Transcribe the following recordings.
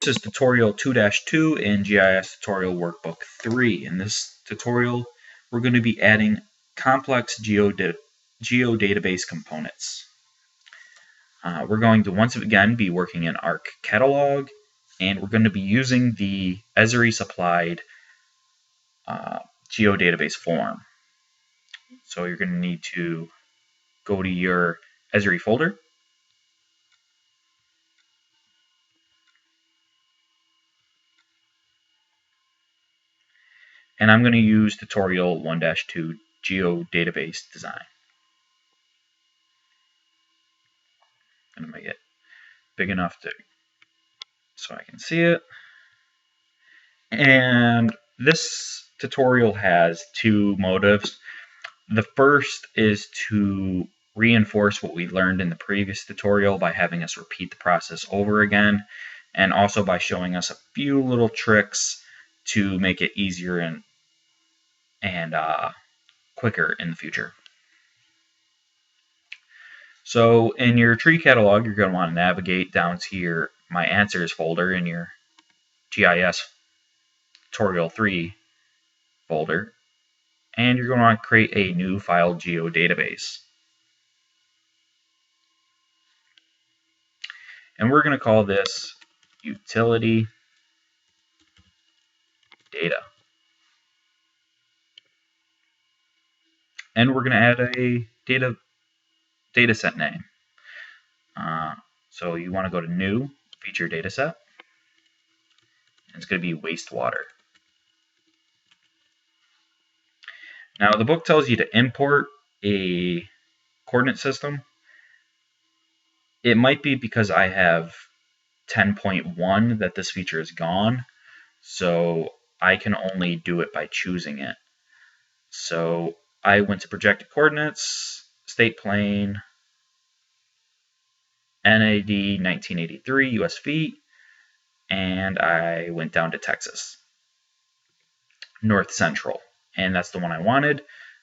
This is tutorial 2-2 in GIS tutorial workbook 3. In this tutorial, we're going to be adding complex geodatabase components. We're going to once again be working in ARC catalog, and we're going to be using the Esri supplied geodatabase form. So you're going to need to go to your Esri folder. And I'm going to use tutorial 1-2 geodatabase design. And I'm going to get big enough so I can see it. And this tutorial has two motives. The first is to reinforce what we learned in the previous tutorial by having us repeat the process over again, and also by showing us a few little tricks to make it easier and quicker in the future. So in your tree catalog, you're going to want to navigate down to your My Answers folder in your GIS tutorial 3 folder, and you're going to want to create a new file geodatabase. And we're going to call this utility data. And we're going to add a dataset name. So you want to go to New, Feature Dataset. It's going to be wastewater. Now the book tells you to import a coordinate system. It might be because I have 10.1 that this feature is gone, so I can only do it by choosing it. So I went to projected coordinates, state plane, NAD 1983 US feet, and I went down to Texas, North Central, and that's the one I wanted.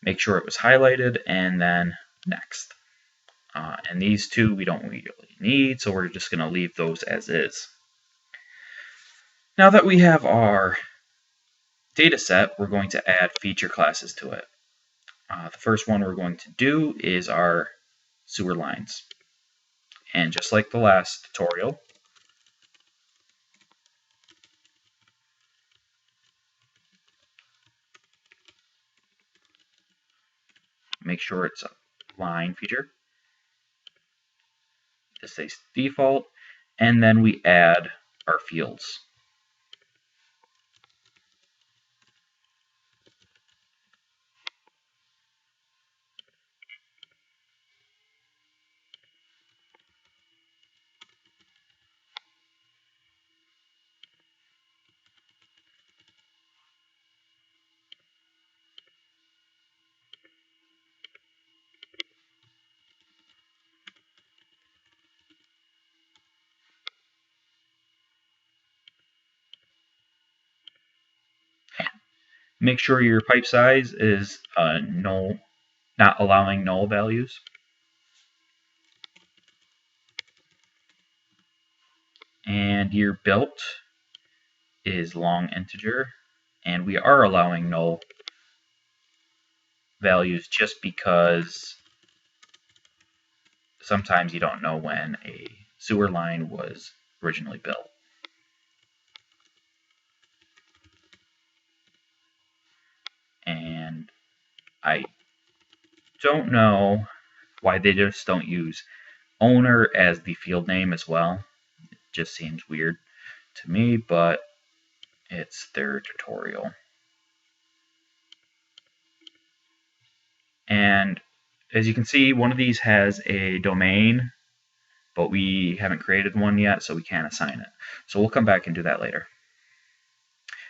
Make sure it was highlighted, and then next. And these two we don't really need, so we're just going to leave those as is. Now that we have our data set, we're going to add feature classes to it. The first one we're going to do is our sewer lines. And just like the last tutorial, make sure it's a line feature. This stays default, and then we add our fields. Make sure your pipe size is null, not allowing null values. And your built is long integer, and we are allowing null values just because sometimes you don't know when a sewer line was originally built. And I don't know why they just don't use owner as the field name as well. It just seems weird to me, but it's their tutorial. And as you can see, one of these has a domain, but we haven't created one yet, so we can't assign it. So we'll come back and do that later.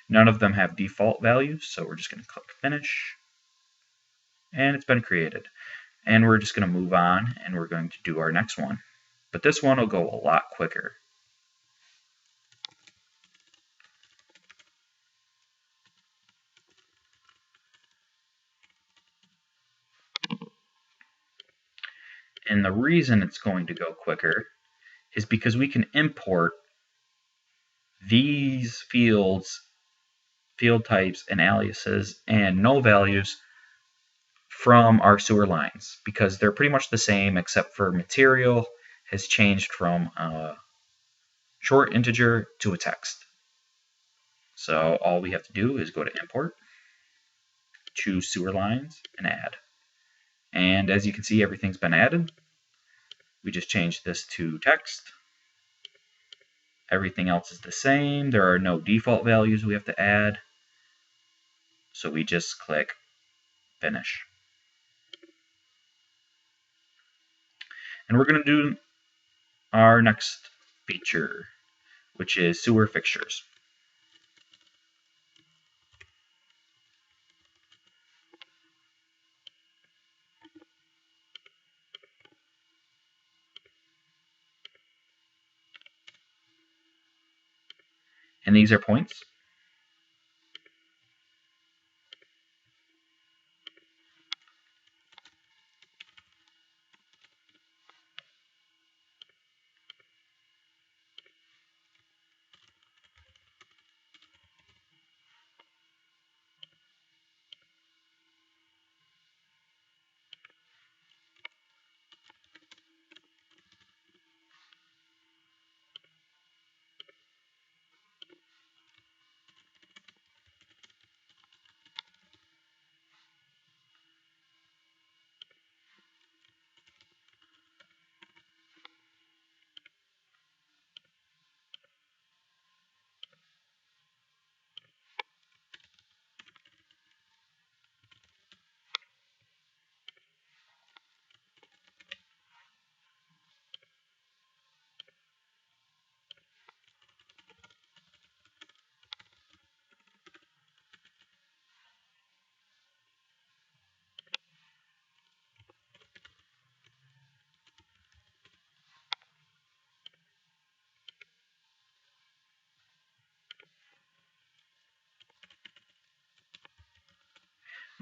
None of them have default values, so we're just going to click Finish. And it's been created. And we're just going to move on, and we're going to do our next one. But this one will go a lot quicker. And the reason it's going to go quicker is because we can import these fields, field types, and aliases, and null values from our sewer lines, because they're pretty much the same except for material has changed from a short integer to a text. So all we have to do is go to import, choose sewer lines, and add. And as you can see, everything's been added. We just changed this to text. Everything else is the same. There are no default values we have to add. So we just click finish. And we're going to do our next feature, which is sewer fixtures. And these are points.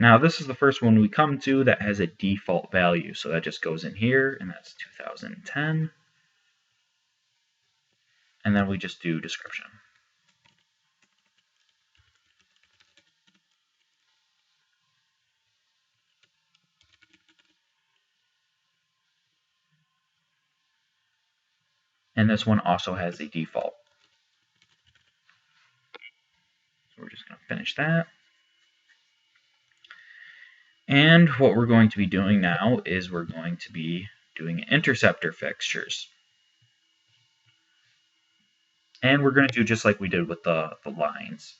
Now this is the first one we come to that has a default value, so that just goes in here, and that's 2010. And then we just do description. And this one also has a default. So we're just going to finish that. And what we're going to be doing now is we're going to be doing interceptor fixtures. And we're going to do just like we did with the lines.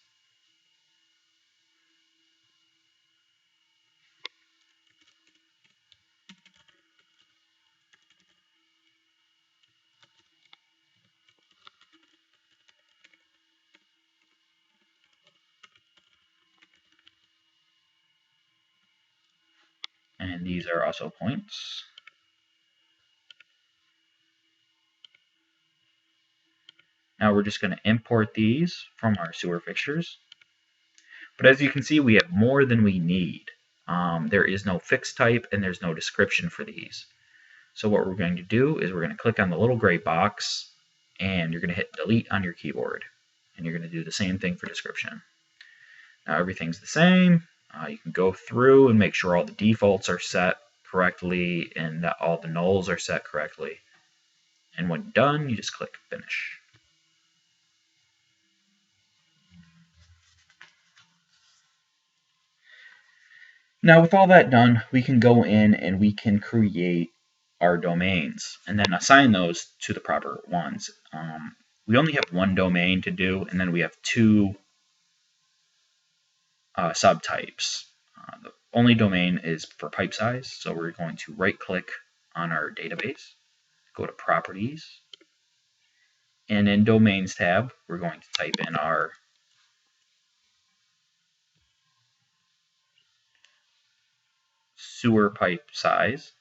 And these are also points. Now we're just going to import these from our sewer fixtures. But as you can see, we have more than we need. There is no fixed type and there's no description for these. So what we're going to do is we're going to click on the little gray box and you're going to hit delete on your keyboard. And you're going to do the same thing for description. Now everything's the same. You can go through and make sure all the defaults are set correctly and that all the nulls are set correctly. And when done, you just click finish. Now with all that done, we can go in and we can create our domains and then assign those to the proper ones. We only have one domain to do, and then we have two subtypes. The only domain is for pipe size, so we're going to right-click on our database, go to Properties, and in Domains tab, we're going to type in our sewer pipe size.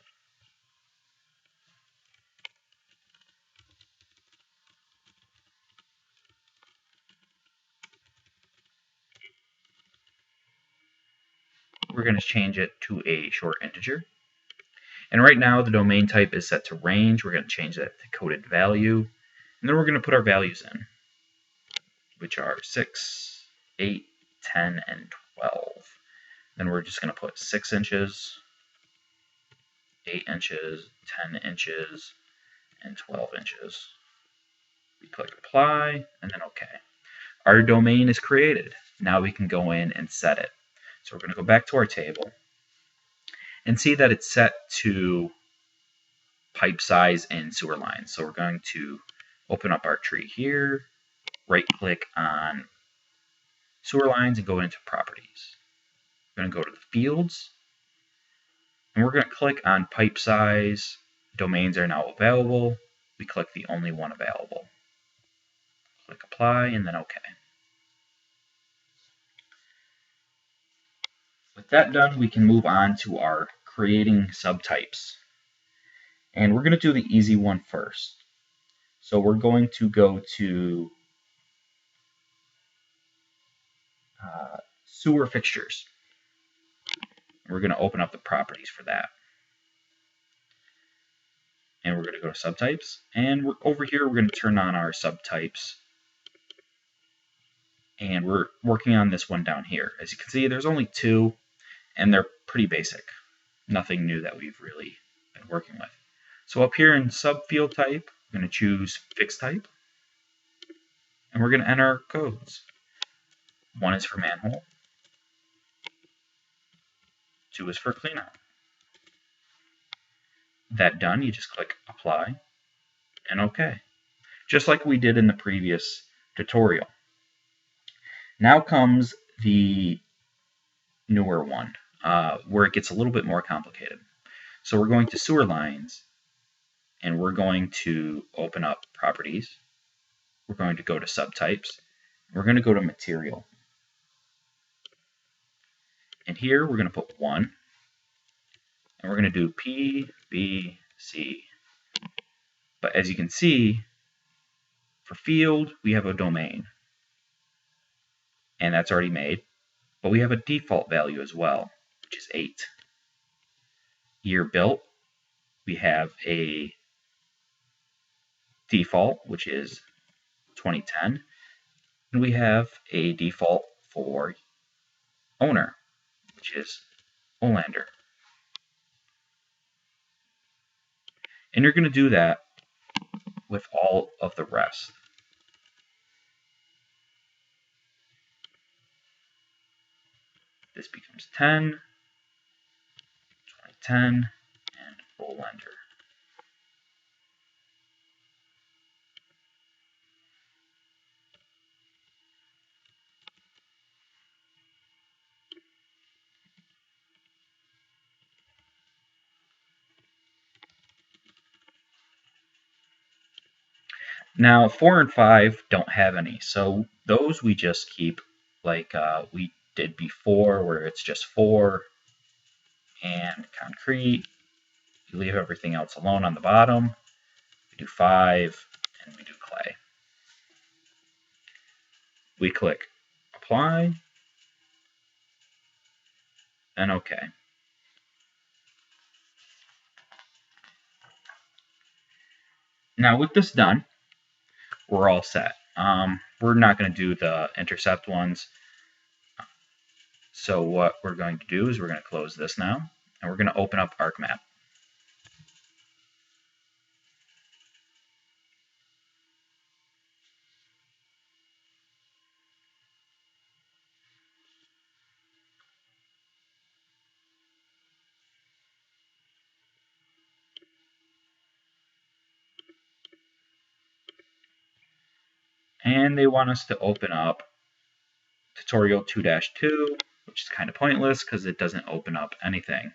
We're going to change it to a short integer. And right now the domain type is set to range. We're going to change that to coded value. And then we're going to put our values in. which are 6, 8, 10, and 12. Then we're just going to put 6 inches, 8 inches, 10 inches, and 12 inches. We click apply, and then OK. Our domain is created. Now we can go in and set it. So we're going to go back to our table and see that it's set to pipe size and sewer lines. So we're going to open up our tree here, right-click on sewer lines, and go into properties. We're going to go to the fields, and we're going to click on pipe size. Domains are now available. We click the only one available. Click apply, and then OK. With that done, we can move on to our creating subtypes. And we're going to do the easy one first. So we're going to go to sewer fixtures. We're going to open up the properties for that. And we're going to go to subtypes. And over here, we're going to turn on our subtypes. And we're working on this one down here. As you can see, there's only 2, and they're pretty basic. Nothing new that we've really been working with. So up here in subfield type, we're going to choose fixed type. And we're going to enter our codes. 1 is for manhole. 2 is for cleanout. That done, you just click apply and OK. Just like we did in the previous tutorial. Now comes the newer one, where it gets a little bit more complicated. So we're going to sewer lines, and we're going to open up properties. We're going to go to subtypes. We're going to go to material. And here we're going to put 1. And we're going to do P, B, C. But as you can see, for field, we have a domain. And that's already made. But we have a default value as well, which is 8. Year built, we have a default, which is 2010. And we have a default for owner, which is Olander. And you're going to do that with all of the rest. This becomes 10, 2010, and Olander. Now, 4 and 5 don't have any, so those we just keep like we did before, where it's just 4 and concrete. We leave everything else alone on the bottom. We do 5, and we do clay. We click apply, and OK. Now, with this done, we're all set. We're not going to do the intercept ones. So what we're going to do is we're going to close this now, and we're going to open up ArcMap. And they want us to open up tutorial 2-2, which is kind of pointless because it doesn't open up anything.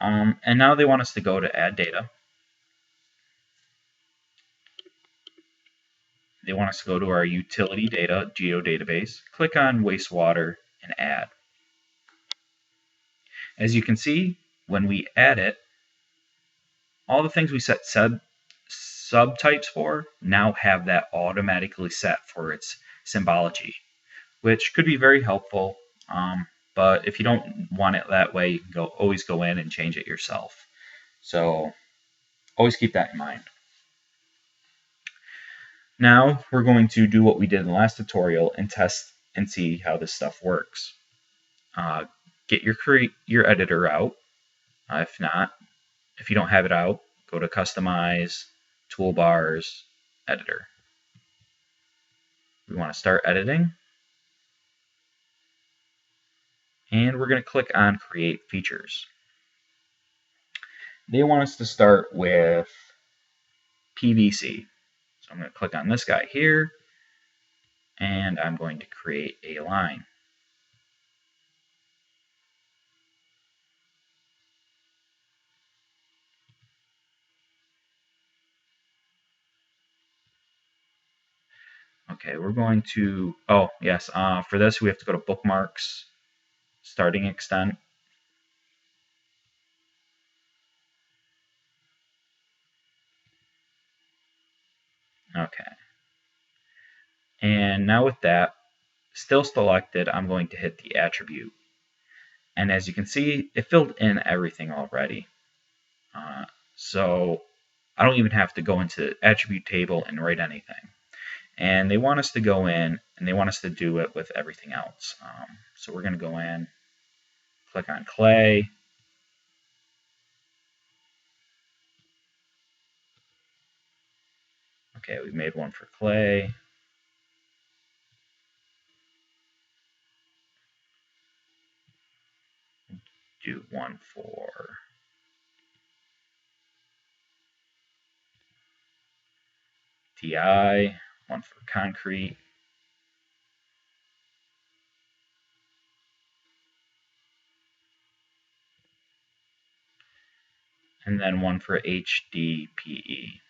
And now they want us to go to add data. They want us to go to our utility data geodatabase, click on wastewater, and add. As you can see, when we add it, all the things we set subtypes for now have that automatically set for its symbology, which could be very helpful. But if you don't want it that way, you can always go in and change it yourself. So always keep that in mind. Now we're going to do what we did in the last tutorial and test and see how this stuff works. Get your editor out. If you don't have it out, go to Customize, Toolbars, Editor. We want to start editing. And we're going to click on Create Features. They want us to start with PVC. So I'm going to click on this guy here, and I'm going to create a line. Okay, we're going to, oh yes, for this we have to go to Bookmarks, Starting Extent. Okay. And now with that still selected, I'm going to hit the attribute. And as you can see, it filled in everything already. So I don't even have to go into the attribute table and write anything. And they want us to go in, and they want us to do it with everything else. So we're going to go in, click on clay. Okay, we've made one for clay. Do one for DI, one for concrete. And then one for HDPE.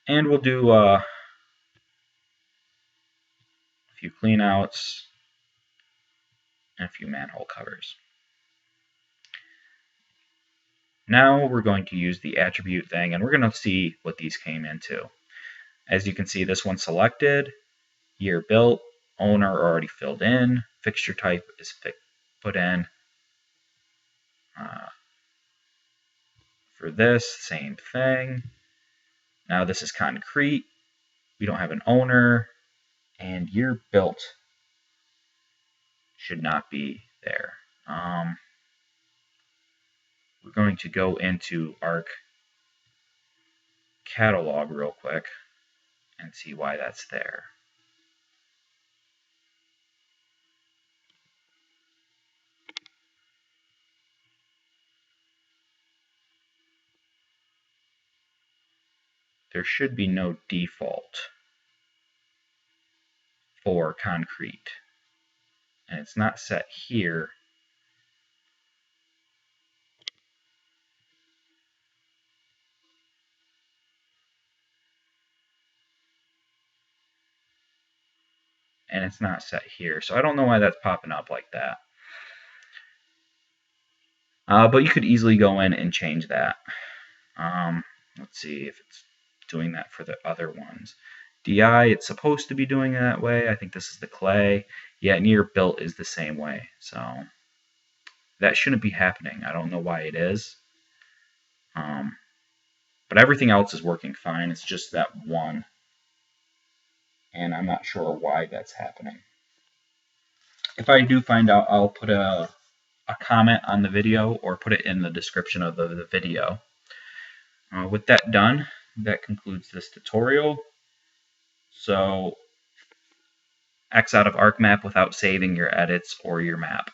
And we'll do a few cleanouts and a few manhole covers. Now we're going to use the attribute thing, and we're going to see what these came into. As you can see, this one's selected, year built, owner already filled in, fixture type is put in. For this, same thing. Now this is concrete. We don't have an owner, and year built should not be there. We're going to go into ARC catalog real quick and see why that's there. There should be no default for concrete, and it's not set here. And it's not set here, so I don't know why that's popping up like that. But you could easily go in and change that. Let's see if it's doing that for the other ones. DI, it's supposed to be doing it that way. I think this is the clay. Yeah, near built is the same way. So that shouldn't be happening. I don't know why it is. But everything else is working fine. It's just that one. And I'm not sure why that's happening. If I do find out, I'll put a comment on the video or put it in the description of the video. With that done, that concludes this tutorial. So X out of ArcMap without saving your edits or your map.